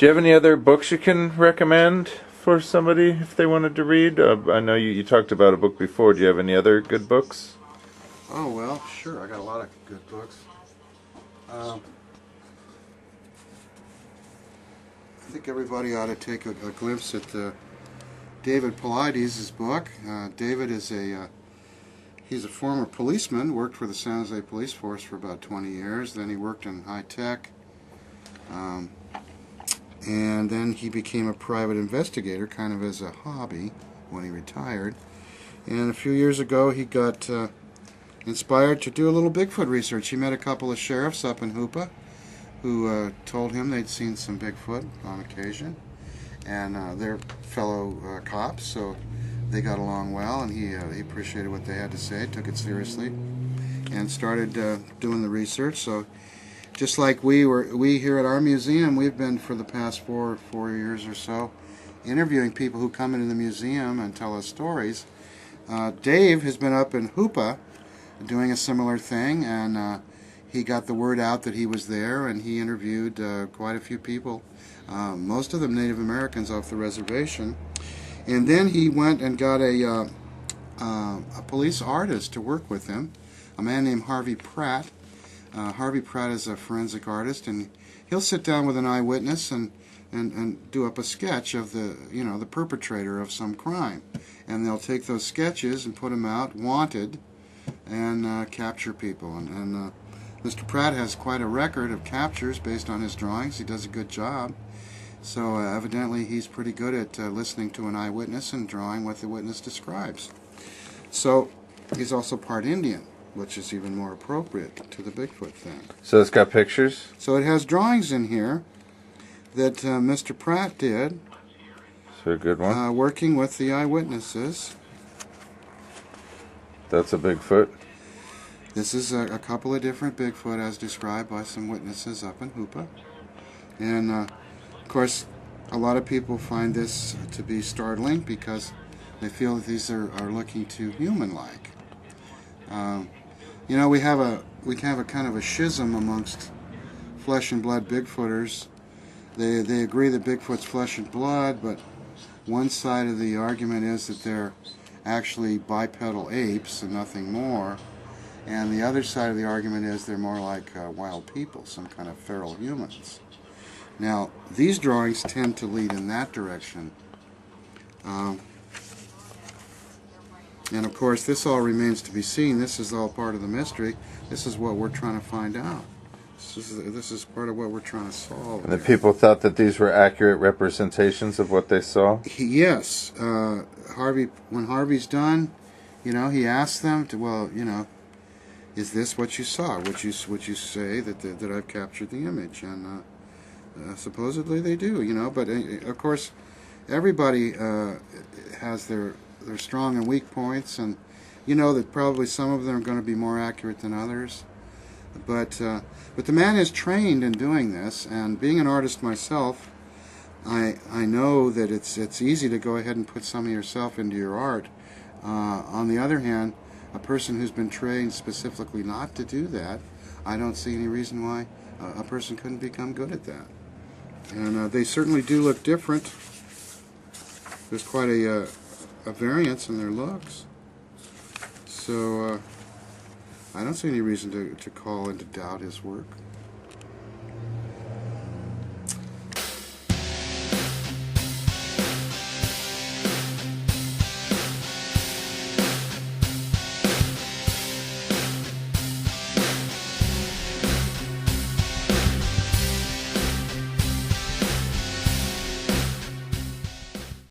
Do you have any other books you can recommend for somebody if they wanted to read? I know you talked about a book before. Do you have any other good books? Oh, well, sure. I got a lot of good books. I think everybody ought to take a glimpse at David Paulides' book. David is he's a former policeman, worked for the San Jose Police Force for about 20 years. Then he worked in high tech. And then he became a private investigator, kind of as a hobby, when he retired. And a few years ago, he got inspired to do a little Bigfoot research. He met a couple of sheriffs up in Hoopa who told him they'd seen some Bigfoot on occasion. And they're fellow cops, so they got along well, and he appreciated what they had to say, took it seriously, and started doing the research. So just like we here at our museum, we've been for the past four years or so interviewing people who come into the museum and tell us stories. Dave has been up in Hoopa doing a similar thing, and he got the word out that he was there, and he interviewed quite a few people, most of them Native Americans off the reservation. And then he went and got a police artist to work with him, a man named Harvey Pratt. Harvey Pratt is a forensic artist, and he'll sit down with an eyewitness and do up a sketch of the perpetrator of some crime. And they'll take those sketches and put them out wanted and capture people. And Mr. Pratt has quite a record of captures based on his drawings. He does a good job. So evidently he's pretty good at listening to an eyewitness and drawing what the witness describes. So he's also part Indian, which is even more appropriate to the Bigfoot thing. So it's got pictures? So it has drawings in here that Mr. Pratt did. So a good one. Working with the eyewitnesses. That's a Bigfoot? This is a couple of different Bigfoot as described by some witnesses up in Hoopa. And of course, a lot of people find this to be startling because they feel that these are looking too human-like. You know, we have a kind of a schism amongst flesh and blood Bigfooters. They agree that Bigfoot's flesh and blood, but one side of the argument is that they're actually bipedal apes and nothing more, and the other side of the argument is they're more like wild people, some kind of feral humans. Now, these drawings tend to lead in that direction. And of course, this all remains to be seen. This is all part of the mystery. This is what we're trying to find out. This is part of what we're trying to solve. And the people thought that these were accurate representations of what they saw? Yes. When Harvey's done, he asks them to, well, is this what you saw? Would you say that I've captured the image? And supposedly they do, but of course, everybody has their strong and weak points, and that probably some of them are going to be more accurate than others. But the man is trained in doing this, and being an artist myself, I know that it's easy to go ahead and put some of yourself into your art. On the other hand, a person who's been trained specifically not to do that, I don't see any reason why a person couldn't become good at that. And they certainly do look different. There's quite a variance in their looks. So I don't see any reason to call into doubt his work.